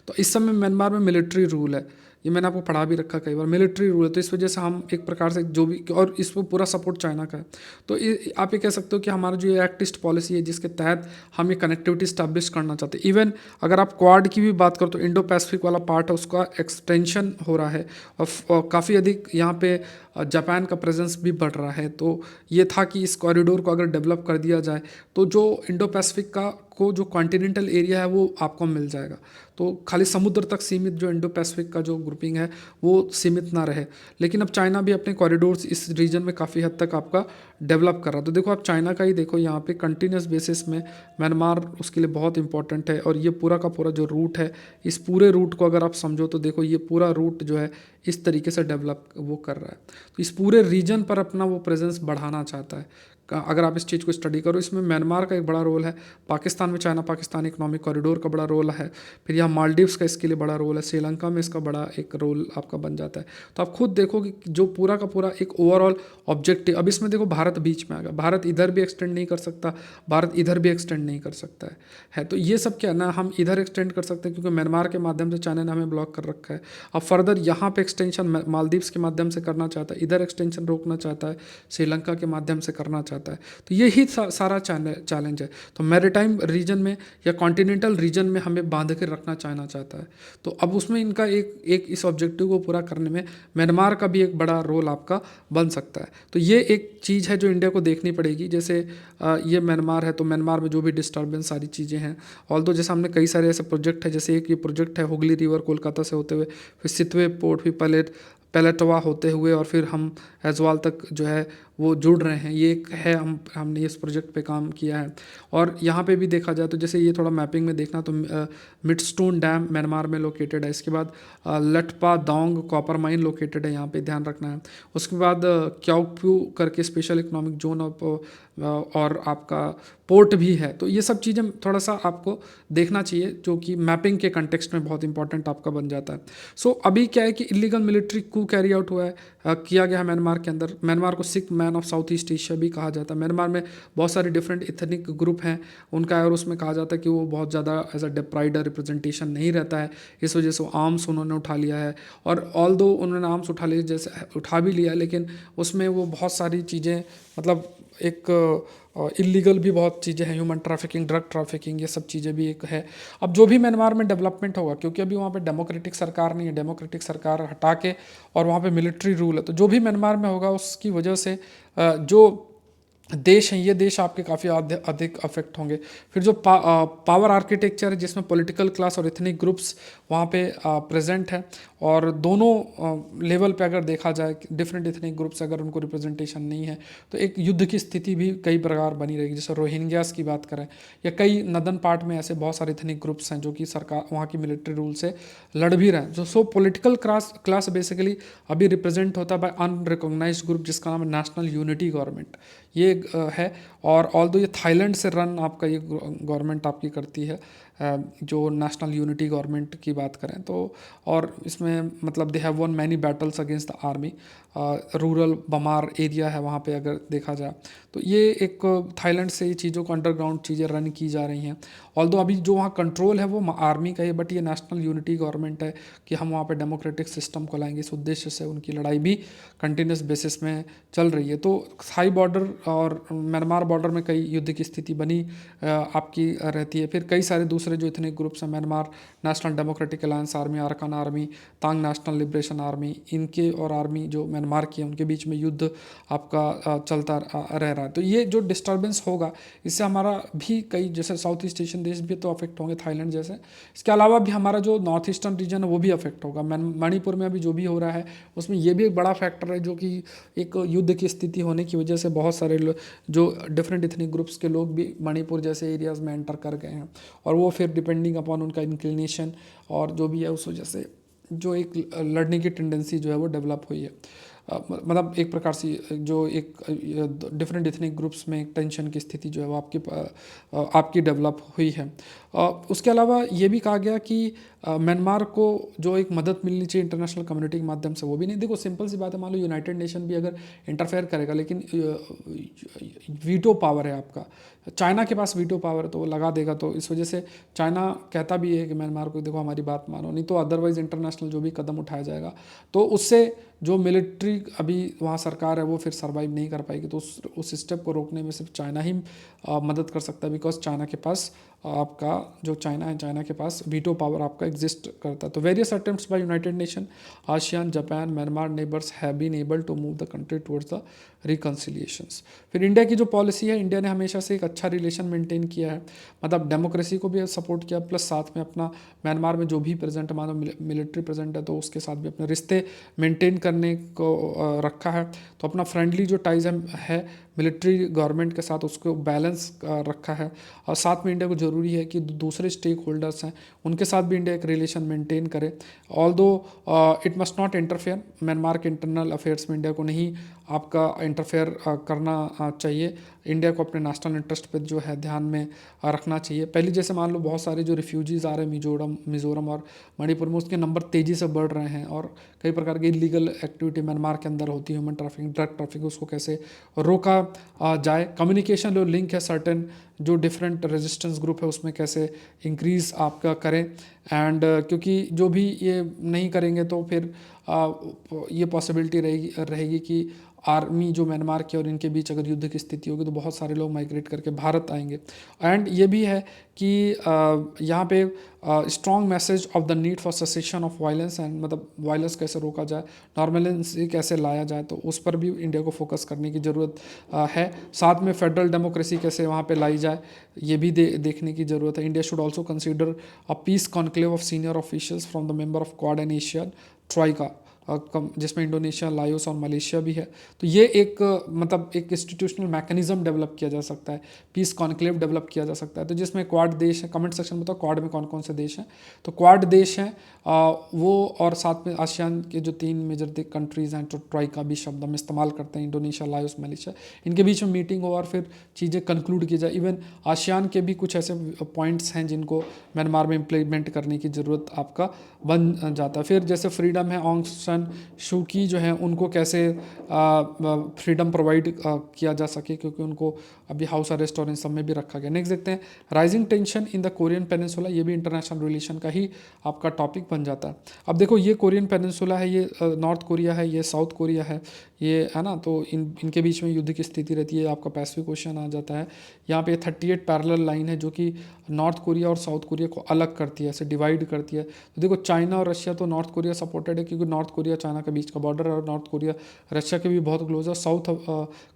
तो इस समय म्यांमार में मिलिट्री रूल है, ये मैंने आपको पढ़ा भी रखा कई बार, मिलिट्री रूल है। तो इस वजह से हम एक प्रकार से जो भी, और इसको पूरा सपोर्ट चाइना का है। तो आप ये कह सकते हो कि हमारा जो ये एक्ट ईस्ट पॉलिसी है जिसके तहत हम ये कनेक्टिविटी स्टैब्लिश करना चाहते हैं। इवन अगर आप क्वाड की भी बात करो तो इंडो पैसिफिक वाला पार्ट है उसका एक्सटेंशन हो रहा है और काफ़ी अधिक यहाँ पे जापान का प्रेजेंस भी बढ़ रहा है। तो ये था कि इस कॉरिडोर को अगर डेवलप कर दिया जाए तो जो इंडो पैसिफिक को जो कॉन्टिनेंटल एरिया है वो आपको मिल जाएगा। तो खाली समुद्र तक सीमित जो इंडो पैसिफिक का जो ग्रुपिंग है वो सीमित ना रहे। लेकिन अब चाइना भी अपने कॉरिडोर्स इस रीजन में काफ़ी हद तक आपका डेवलप कर रहा है। तो देखो आप चाइना का ही देखो, यहाँ पे कंटिन्यूस बेसिस में म्यांमार उसके लिए बहुत इंपॉर्टेंट है। और ये पूरा का पूरा जो रूट है, इस पूरे रूट को अगर आप समझो तो देखो ये पूरा रूट जो है इस तरीके से डेवलप वो कर रहा है। तो इस पूरे रीजन पर अपना वो प्रेजेंस बढ़ाना चाहता है। अगर आप इस चीज़ को स्टडी करो, इसमें म्यांमार का एक बड़ा रोल है, पाकिस्तान में चाइना पाकिस्तान इकोनॉमिक कॉरिडोर का बड़ा रोल है, फिर यहाँ मालदीव्स का इसके लिए बड़ा रोल है, श्रीलंका में इसका बड़ा एक रोल आपका बन जाता है। तो आप खुद देखो कि जो पूरा का पूरा एक ओवरऑल ऑब्जेक्टिव, अब इसमें देखो भारत बीच में आ गया, भारत इधर भी एक्सटेंड नहीं कर सकता, भारत इधर भी एक्सटेंड नहीं कर सकता है। तो ये सब क्या ना हम इधर एक्सटेंड कर सकते हैं क्योंकि म्यांमार के माध्यम से चाइना ने हमें ब्लॉक कर रखा है। अब फर्दर यहाँ पे एक्सटेंशन मालदीव्स के माध्यम से करना चाहता है, इधर एक्सटेंशन रोकना चाहता है, श्रीलंका के माध्यम से करना चाहता है। तो ये ही सारा चैलेंज है। तो मैरीटाइम रीजन में या कॉन्टिनेंटल रीजन में हमें बांध के रखना चाइना चाहता है। तो अब उसमें इनका एक इस ऑब्जेक्टिव को पूरा करने में म्यांमार का भी एक बड़ा रोल आपका बन सकता है। तो ये एक चीज़ है जो इंडिया को देखनी पड़ेगी। जैसे ये म्यांमार है तो म्यांमार में जो भी डिस्टर्बेंस सारी चीज़ें हैं, ऑल्दो जैसे हमने कई सारे ऐसे प्रोजेक्ट है, जैसे एक ये प्रोजेक्ट है हुगली रिवर कोलकाता से होते हुए, फिर सितवे पोर्ट, फिर पैलेटवा होते हुए और फिर हम एजवाल तक जो है वो जुड़ रहे हैं। ये एक है, हमने इस प्रोजेक्ट पे काम किया है। और यहाँ पे भी देखा जाए तो जैसे ये थोड़ा मैपिंग में देखना तो मिडस्टोन डैम म्यांमार में लोकेटेड है। इसके बाद लटपा दांग कॉपर माइन लोकेटेड है, यहाँ पे ध्यान रखना है। उसके बाद क्याओप्यू करके स्पेशल इकोनॉमिक जोन और आपका पोर्ट भी है। तो ये सब चीज़ें थोड़ा सा आपको देखना चाहिए जो कि मैपिंग के कंटेक्स्ट में बहुत इंपॉर्टेंट आपका बन जाता है। सो अभी क्या है कि इलीगल मिलिट्री कू कैरी आउट हुआ है, किया गया है म्यांमार म्यांमार के अंदर, म्यांमार को Sikh man of south east Asia भी कहा जाता है। म्यांमार में बहुत सारे डिफरेंट इथनिक ग्रुप हैं उनका, और उसमें कहा जाता है कि वो बहुत ज़्यादा एज अ डिप्राइड रिप्रेजेंटेशन नहीं रहता है, इस वजह से वो आर्म्स उन्होंने उठा लिया है। और ऑल दो उन्होंने आर्म्स उठा लिया, जैसे उठा भी लिया, लेकिन उसमें वो बहुत सारी चीज़ें, मतलब एक इलीगल भी बहुत चीज़ें हैं, ह्यूमन ट्रैफिकिंग, ड्रग ट्रैफिकिंग, ये सब चीज़ें भी एक है। अब जो भी म्यांमार में डेवलपमेंट होगा, क्योंकि अभी वहाँ पे डेमोक्रेटिक सरकार नहीं है, डेमोक्रेटिक सरकार हटा के और वहाँ पे मिलिट्री रूल है, तो जो भी म्यांमार में होगा उसकी वजह से जो देश हैं, ये देश आपके काफ़ी अधिक अफेक्ट होंगे। फिर जो पावर आर्किटेक्चर है, जिसमें पॉलिटिकल क्लास और इथनिक ग्रुप्स वहाँ पे प्रेजेंट हैं, और दोनों लेवल पे अगर देखा जाए, डिफरेंट इथनिक ग्रुप्स अगर उनको रिप्रेजेंटेशन नहीं है, तो एक युद्ध की स्थिति भी कई प्रकार बनी रहेगी। जैसे रोहिंग्यास की बात करें, या कई नदन पार्ट में ऐसे बहुत सारे इथनिक ग्रुप्स हैं जो कि सरकार वहाँ की मिलिट्री रूल से लड़ भी रहे हैं। जो सो पॉलिटिकल क्लास बेसिकली अभी रिप्रेजेंट होता है बाय अनरिकॉग्नाइज्ड ग्रुप, जिसका नाम है नेशनल यूनिटी गवर्नमेंट, ये है। और ऑल दो ये थाईलैंड से रन आपका ये गवर्नमेंट आपकी करती है, जो नेशनल यूनिटी गवर्नमेंट की बात करें तो। और इसमें मतलब they have one many battles against the army, rural बमार एरिया है वहाँ पे अगर देखा जाए तो। ये एक थाईलैंड से ये चीज़ों को अंडरग्राउंड चीज़ें रन की जा रही हैं। ऑल्दो अभी जो वहाँ कंट्रोल है वो आर्मी का है, बट ये नेशनल यूनिटी गवर्नमेंट है कि हम वहाँ पे डेमोक्रेटिक सिस्टम को लाएंगे, इस उद्देश्य से उनकी लड़ाई भी कंटिन्यूस बेसिस में चल रही है। तो थाई बॉर्डर और म्यांमार बॉर्डर में कई युद्ध की स्थिति बनी आपकी रहती है। फिर कई सारे दूसरे जो इतने ग्रुप्स हैं, Myanmar national democratic alliance army, अरकान आर्मी, तांग नेशनल लिबरेशन आर्मी, इनके और आर्मी जो म्यांमार की है उनके बीच में युद्ध आपका चलता रह रहा है। तो ये जो डिस्टर्बेंस होगा, इससे हमारा भी कई जैसे साउथ ईस्ट एशियन देश भी तो अफेक्ट होंगे, थाईलैंड जैसे। इसके अलावा भी हमारा जो नॉर्थ ईस्टर्न रीजन है वो भी अफेक्ट होगा। मणिपुर में अभी जो भी हो रहा है उसमें ये भी एक बड़ा फैक्टर है, जो कि एक युद्ध की स्थिति होने की वजह से बहुत सारे जो डिफरेंट इथनिक ग्रुप्स के लोग भी मणिपुर जैसे एरियाज़ में एंटर कर गए हैं, और वो फिर डिपेंडिंग अपॉन उनका इंक्लिनेशन और जो भी है उस वजह से जो एक लड़ने की टेंडेंसी जो है वो डेवलप हुई है। मतलब एक प्रकार से जो एक डिफरेंट इथनिक ग्रुप्स में एक टेंशन की स्थिति जो है वो आपकी डेवलप हुई है। उसके अलावा ये भी कहा गया कि म्यांमार को जो एक मदद मिलनी चाहिए इंटरनेशनल कम्युनिटी के माध्यम से, वो भी नहीं। देखो सिंपल सी बात है, मान लो यूनाइटेड नेशन भी अगर इंटरफेयर करेगा, लेकिन वीटो पावर है आपका, चाइना के पास वीटो पावर है, तो वो लगा देगा। तो इस वजह से चाइना कहता भी है कि म्यांमार को देखो हमारी बात मानो, नहीं तो अदरवाइज इंटरनेशनल जो भी कदम उठाया जाएगा तो उससे जो मिलिट्री अभी वहाँ सरकार है वो फिर सर्वाइव नहीं कर पाएगी। तो उस स्टेप को रोकने में सिर्फ चाइना ही मदद कर सकता है, बिकॉज चाइना के पास आपका जो चाइना है, चाइना के पास वीटो पावर आपका एग्जिस्ट करता है। तो various attempts by United Nation, ASEAN, Japan, Myanmar neighbours have been able to move the country towards the reconciliations. फिर इंडिया की जो पॉलिसी है, इंडिया ने हमेशा से एक अच्छा रिलेशन मेंटेन किया है, मतलब डेमोक्रेसी को भी सपोर्ट किया, प्लस साथ में अपना म्यांमार में जो भी प्रेजेंट मानो मिलिट्री प्रेजेंट है तो उसके साथ भी अपने रिश्ते मेंटेन करने को रखा है। तो अपना फ्रेंडली जो टाइज है मिलिट्री गवर्नमेंट के साथ, उसको बैलेंस रखा है। और साथ में इंडिया को ज़रूरी है कि दूसरे स्टेक होल्डर्स हैं उनके साथ भी इंडिया एक रिलेशन मेंटेन करे। Although it must not interfere, Myanmar के इंटरनल अफेयर्स में इंडिया को नहीं आपका इंटरफेयर करना चाहिए। इंडिया को अपने नेशनल इंटरेस्ट पर जो है ध्यान में रखना चाहिए। पहले जैसे मान लो बहुत सारे जो रिफ्यूजीज़ आ रहे हैं मिज़ोरम और मणिपुर में, उसके नंबर तेज़ी से बढ़ रहे हैं, और कई प्रकार की इलीगल एक्टिविटी म्यांमार के अंदर होती है, ह्यूमन ट्रैफिकिंग, ड्रग ट्रैफिकिंग, उसको कैसे रोका जाए। कम्युनिकेशन जो लिंक है सर्टेन जो डिफरेंट रेजिस्टेंस ग्रुप है उसमें कैसे इंक्रीज़ आपका करें। एंड क्योंकि जो भी ये नहीं करेंगे तो फिर ये पॉसिबिलिटी रहेगी कि आर्मी जो म्यांमार की और इनके बीच अगर युद्ध की स्थिति होगी तो बहुत सारे लोग माइग्रेट करके भारत आएंगे। एंड ये भी है कि यहाँ पे strong message of the need for cessation of violence, and मतलब वायलेंस कैसे रोका जाए, नॉर्मलेंसी कैसे लाया जाए, तो उस पर भी इंडिया को फोकस करने की ज़रूरत है। साथ में फेडरल डेमोक्रेसी कैसे वहाँ पे लाई जाए, ये भी देखने की ज़रूरत है। India should also consider a peace conclave of senior officials from the member of Quad and Asian troika, जिसमें इंडोनेशिया, लाओस और मलेशिया भी है। तो ये एक मतलब एक इंस्टीट्यूशनल मैकेनिज्म डेवलप किया जा सकता है, पीस कॉन्क्लेव डेवलप किया जा सकता है। तो जिसमें क्वाड देश है, कमेंट सेक्शन में बताओ क्वाड में कौन कौन से देश हैं। तो क्वाड देश हैं वो, और साथ में आसियान के जो 3 मेजर कंट्रीज़ हैं, तो ट्राइका भी शब्द हम इस्तेमाल करते हैं, इंडोनेशिया, लाओस, मलेशिया, इनके बीच में मीटिंग हो और फिर चीज़ें कंक्लूड की जाए। इवन आसियान के भी कुछ ऐसे पॉइंट्स हैं जिनको म्यांमार में इम्प्लीमेंट करने की ज़रूरत आपका बन जाता है। फिर जैसे फ्रीडम है, ऑंग ऑंग शू की जो है उनको कैसे फ्रीडम प्रोवाइड किया जा सके, क्योंकि उनको अभी हाउस अरेस्ट और इन सब में भी रखा गया। नेक्स्ट देखते हैं rising tension in the Korean peninsula, ये भी इंटरनेशनल रिलेशन का ही आपका टॉपिक बन जाता है। अब देखो ये कोरियन पेनिनसुला है, ये नॉर्थ कोरिया है, ये साउथ कोरिया है, ये है ना, तो इनके बीच में युद्ध की स्थिति रहती है। आपका पैसिफिक ओशन आ जाता है। यहाँ पे 38 पैरेलल लाइन है जो कि नॉर्थ कोरिया और साउथ कोरिया को अलग करती है, ऐसे डिवाइड करती है। तो देखो चाइना और रशिया तो नॉर्थ कोरिया सपोर्टेड है, क्योंकि नॉर्थ कोरिया चाइना के बीच का बॉर्डर है और नॉर्थ कोरिया रशिया के भी बहुत क्लोज है। साउथ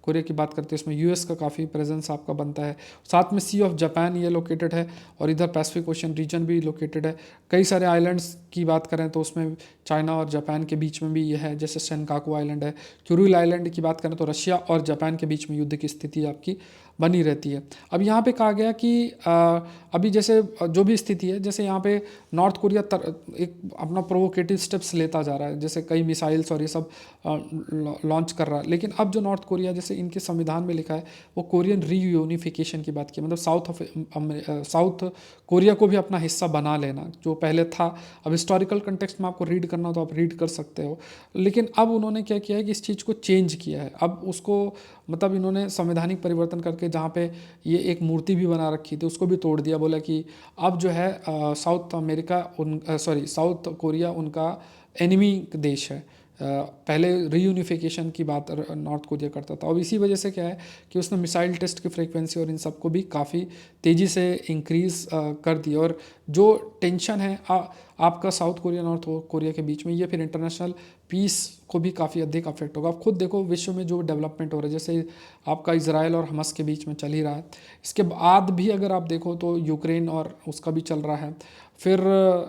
कोरिया की बात करते हैं, इसमें यूएस का काफ़ी प्रेजेंस आपका बनता है। साथ में सी ऑफ जापान ये लोकेटेड है, और इधर पैसिफिक ओशन रीजन भी लोकेटेड है। कई सारे आइलैंड्स की बात करें तो उसमें चाइना और जापान के बीच में भी ये है, जैसे सेनकाकू आइलैंड है। क्यूरिल आइलैंड की बात करें तो रशिया और जापान के बीच में युद्ध की स्थिति आपकी बनी रहती है। अब यहाँ पे कहा गया कि अभी जैसे जो भी स्थिति है, जैसे यहाँ पे नॉर्थ कोरिया एक अपना प्रोवोकेटिव स्टेप्स लेता जा रहा है, जैसे कई मिसाइल्स और ये सब लॉन्च कर रहा है। लेकिन अब जो नॉर्थ कोरिया, जैसे इनके संविधान में लिखा है, वो कोरियन रीयूनिफिकेशन की बात की, मतलब साउथ कोरिया को भी अपना हिस्सा बना लेना, जो पहले था। अब हिस्टोरिकल कंटेक्स्ट में आपको रीड करना हो तो आप रीड कर सकते हो। लेकिन अब उन्होंने क्या किया है कि इस चीज़ को चेंज किया है। अब उसको मतलब इन्होंने संवैधानिक परिवर्तन करके जहाँ पे ये एक मूर्ति भी बना रखी थी उसको भी तोड़ दिया। बोला कि अब जो है साउथ कोरिया उनका एनिमी देश है। पहले रीयूनिफिकेशन की बात नॉर्थ कोरिया करता था। अब इसी वजह से क्या है कि उसने मिसाइल टेस्ट की फ्रीक्वेंसी और इन सब को भी काफ़ी तेज़ी से इंक्रीज़ कर दी। और जो टेंशन है आपका साउथ कोरिया नॉर्थ कोरिया के बीच में, ये फिर इंटरनेशनल पीस को भी काफ़ी अधिक अफेक्ट होगा। आप खुद देखो विश्व में जो डेवलपमेंट हो रहा है, जैसे आपका इजराइल और हमास के बीच में चल ही रहा है, इसके बाद भी अगर आप देखो तो यूक्रेन और उसका भी चल रहा है। फिर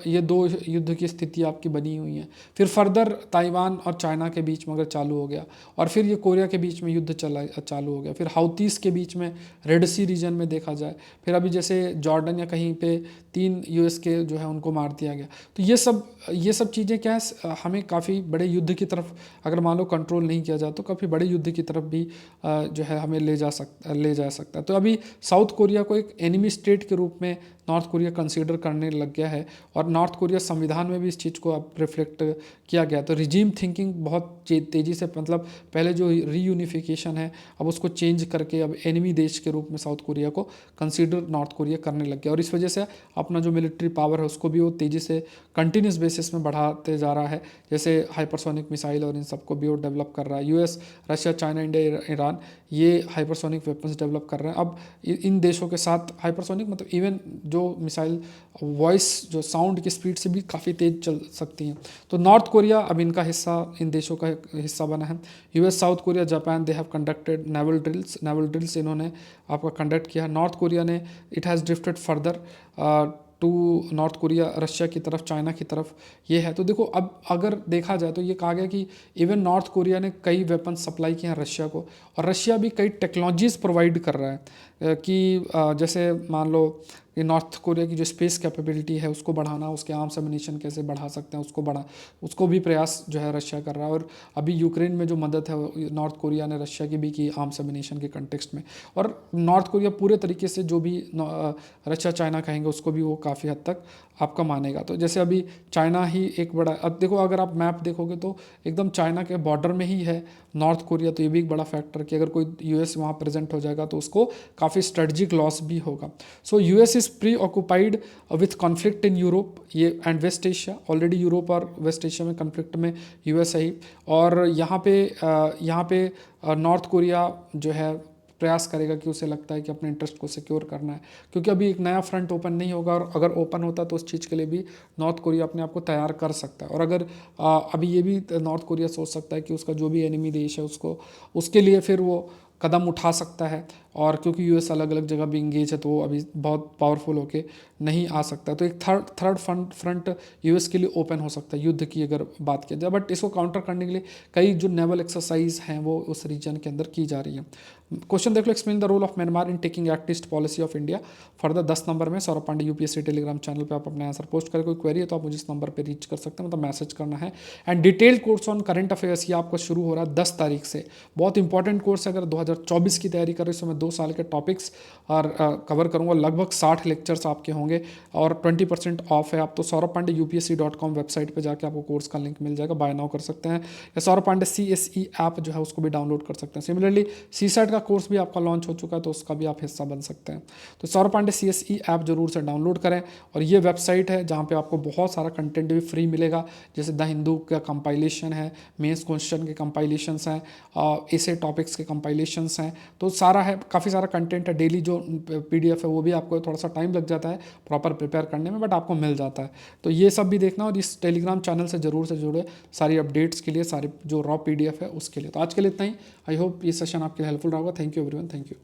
ये दो युद्ध की स्थिति आपकी बनी हुई है। फिर फर्दर ताइवान और चाइना के बीच में अगर चालू हो गया, और फिर ये कोरिया के बीच में युद्ध चालू हो गया, फिर हाउतीस के बीच में रेड सी रीजन में देखा जाए, फिर अभी जैसे जॉर्डन या कहीं पे 3 यूएस के जो है उनको मार दिया गया। तो ये सब चीज़ें क्या है, हमें काफ़ी बड़े युद्ध की तरफ अगर मान लो कंट्रोल नहीं किया जाए तो काफ़ी बड़े युद्ध की तरफ भी जो है हमें ले जा सकता है। तो अभी साउथ कोरिया को एक एनिमी स्टेट के रूप में नॉर्थ कोरिया कंसीडर करने लग गया है, और नॉर्थ कोरिया संविधान में भी इस चीज़ को अब रिफ्लेक्ट किया गया। तो रिजीम थिंकिंग बहुत तेज़ी से, मतलब पहले जो रीयूनिफिकेशन है अब उसको चेंज करके अब एनिमी देश के रूप में साउथ कोरिया को कंसीडर नॉर्थ कोरिया करने लग गया। और इस वजह से अपना जो मिलिट्री पावर है उसको भी वो तेज़ी से कंटिन्यूस बेसिस में बढ़ाते जा रहा है। जैसे हाइपरसोनिक मिसाइल और इन सबको भी वो डेवलप कर रहा है। US, Russia, China, India, Iran ये हाइपरसोनिक वेपन्स डेवलप कर रहे हैं। अब इन देशों के साथ हाइपरसोनिक मतलब इवन जो मिसाइल वॉइस जो साउंड की स्पीड से भी काफ़ी तेज़ चल सकती हैं। तो नॉर्थ कोरिया अब इनका हिस्सा, इन देशों का हिस्सा बना है। US, South Korea, Japan, they have conducted naval drills इन्होंने आपका कंडक्ट किया। नॉर्थ कोरिया ने it has drifted further to North Korea, Russia की तरफ, चाइना की तरफ ये है। तो देखो अब अगर देखा जाए तो ये कहा गया कि इवन नॉर्थ कोरिया ने कई वेपन सप्लाई किए हैं रशिया को, और रशिया भी कई टेक्नोलॉजीज़ प्रोवाइड कर रहा है कि जैसे मान लो कि नॉर्थ कोरिया की जो स्पेस कैपेबिलिटी है उसको बढ़ाना, उसके आर्म्स एमिनेशन कैसे बढ़ा सकते हैं उसको भी प्रयास जो है रशिया कर रहा है। और अभी यूक्रेन में जो मदद है नॉर्थ कोरिया ने रशिया की भी की आर्म्स एमिनेशन के कंटेक्स्ट में। और नॉर्थ कोरिया पूरे तरीके से जो भी रशिया चाइना कहेंगे उसको भी वो काफ़ी हद तक आपका मानेगा। तो जैसे अभी चाइना ही एक बड़ा, अब देखो अगर आप मैप देखोगे तो एकदम चाइना के बॉर्डर में ही है नॉर्थ कोरिया। तो ये भी एक बड़ा फैक्टर कि अगर कोई यूएस वहाँ प्रेजेंट हो जाएगा तो उसको काफ़ी स्ट्रेटजिक लॉस भी होगा। So US is preoccupied with conflict in Europe ये and west Asia. Already Europe और वेस्ट एशिया में कॉन्फ्लिक्ट में यूएस है ही। और यहाँ पे नॉर्थ कोरिया जो है प्रयास करेगा कि उसे लगता है कि अपने इंटरेस्ट को सिक्योर करना है, क्योंकि अभी एक नया फ्रंट ओपन नहीं होगा। और अगर ओपन होता तो उस चीज़ के लिए भी नॉर्थ कोरिया अपने आप को तैयार कर सकता है। और अगर अभी ये भी नॉर्थ कोरिया सोच सकता है कि उसका जो भी एनिमी देश है उसके लिए फिर वो कदम उठा सकता है। और क्योंकि यूएस अलग अलग जगह भी इंगेज है तो वो अभी बहुत पावरफुल होके नहीं आ सकता। तो एक थर्ड फ्रंट यूएस के लिए ओपन हो सकता है युद्ध की अगर बात किया जाए। बट इसको काउंटर करने के लिए कई जो नेवल एक्सरसाइज हैं वो उस रीजन के अंदर की जा रही है। क्वेश्चन देख लो, explain the role of Myanmar in taking act east policy of India. Further 10 number में Saurabh Pandey UPSC Telegram channel पे आप अपना आंसर पोस्ट करें। कोई क्वेरी है तो आप मुझे इस नंबर पे रीच कर सकते हैं, मतलब मैसेज करना है। And detailed course on current affairs ये आपका शुरू हो रहा है 10 तारीख से। बहुत इंपॉर्टेंट कोर्स है। अगर 2024 की तैयारी कर रहे हो, इसमें 2 साल के टॉपिक्स और कवर करूँगा। लगभग 60 लेक्चर्स आपके होंगे और 20% ऑफ है। आप तो sauravpandeyupsc.com वेबसाइट पे जाके आपको कोर्स का लिंक मिल जाएगा, बाय नाउ कर सकते हैं, या सौरभ पांडे CSE ऐप जो है उसको भी डाउनलोड कर सकते हैं। सिमिलरली CSAT का कोर्स भी आपका लॉन्च हो चुका है, तो उसका भी आप हिस्सा बन सकते हैं। तो सौरभ पांडे CSE ऐप जरूर से डाउनलोड करें। और ये वेबसाइट है जहाँ पे आपको बहुत सारा कंटेंट भी फ्री मिलेगा, जैसे द हिंदू का कंपाइलेशन है, मेंस क्वेश्चन के कंपाइलेशंस हैं, ऐसे टॉपिक्स के कंपाइलेशंस हैं, तो सारा है, काफ़ी सारा कंटेंट है। डेली जो PDF है वो भी आपको थोड़ा सा टाइम लग जाता है प्रॉपर प्रिपेयर करने में, बट आपको मिल जाता है। तो ये सब भी देखना, और इस टेलीग्राम चैनल से ज़रूर से जुड़े सारी अपडेट्स के लिए, सारे जो रॉ PDF है उसके लिए। तो आज के लिए इतना ही। आई होप ये सेशन आपके हेल्पफुल रहा होगा। Thank you everyone, thank you.